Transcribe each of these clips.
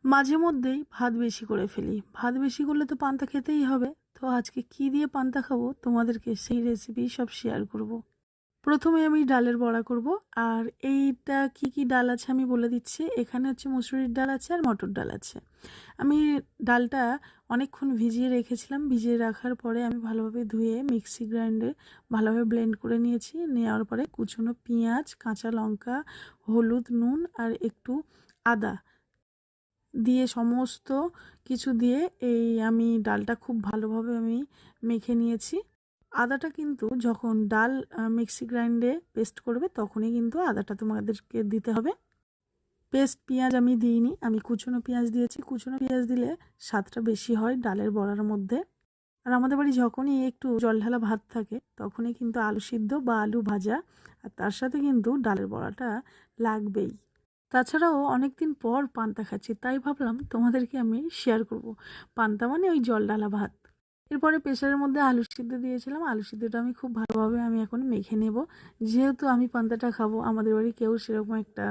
মাঝে মধ্যেই ভাত বেশি করে ফেলি। ভাত বেশি করলে তো পান্তা খেতেই হবে। তো আজকে কি দিয়ে পান্তা খাবো তোমাদেরকে সেই রেসিপি সব শেয়ার করব। প্রথমে আমি ডালের বড়া করব। আর এইটা কি কি ডাল আছে আমি বলে দিচ্ছি। এখানে হচ্ছে মসুরির ডাল আছে আর মটর ডাল আছে। আমি ডালটা অনেকক্ষণ ভিজিয়ে রেখেছিলাম। ভিজিয়ে রাখার পরে আমি ভালোভাবে ধুয়ে মিক্সি গ্রাইন্ডে ভালোভাবে ব্লেন্ড করে নিয়েছি। নেওয়ার পরে কুচনো পেঁয়াজ, কাঁচা লঙ্কা, হলুদ, নুন আর একটু আদা দিয়ে সমস্ত কিছু দিয়ে আমি ডালটা খুব ভালোভাবে মেখে নিয়েছি। আদাটা কিন্তু যখন ডাল মিক্সি গ্রাইন্ডে পেস্ট করবে তখনই কিন্তু আদাটা তোমাদেরকে দিতে হবে। পেস্ট পেঁয়াজ আমি দিইনি, আমি কুচনো পেঁয়াজ দিয়েছি। কুচনো পেঁয়াজ দিলে স্বাদটা বেশি হয় ডালের বড়ার মধ্যে। আর আমাদের বাড়ি যখনই একটু জল ঢালা ভাত থাকে তখনই কিন্তু আলু সিদ্ধ বা আলু ভাজা আর তার সাথে কিন্তু ডালের বড়াটা লাগবেই। তাছাড়াও অনেক দিন পর পান্তা খাচ্ছি, তাই ভাবলাম তোমাদেরকে আমি শেয়ার করব। পান্তা মানে ওই জল ডালা ভাত। এরপরে প্রেসারের মধ্যে আলু সিদ্ধ দিয়েছিলাম। আলু সিদ্ধটা আমি খুব ভালোভাবে এখন মেখে নেব। যেহেতু আমি পান্তাটা খাবো, আমাদের বাড়ি কেউ সেরকম একটা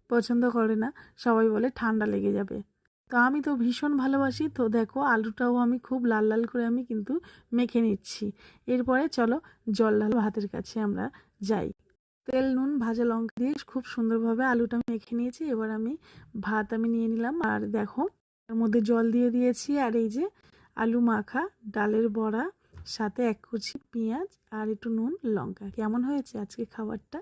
পছন্দ করে না, সবাই বলে ঠান্ডা লেগে যাবে। তো আমি তো ভীষণ ভালোবাসি। তো দেখো আলুটাও আমি খুব লাল লাল করে আমি কিন্তু মেখে নিচ্ছি। এরপরে চলো জল ঢালা ভাতের কাছে আমরা যাই। তেল, নুন, ভাজা লঙ্কা দিয়ে খুব সুন্দরভাবে আলুটা মেখে নিয়েছি। এবার ভাত নিয়ে নিলাম। আর দেখো এর মধ্যে জল দিয়ে দিয়েছি। আর এই যে আলু মাখা ডালের বড়া, সাথে এক কুচি পেঁয়াজ আর একটু নুন লঙ্কা। কেমন হয়েছে আজকে খাবারটা?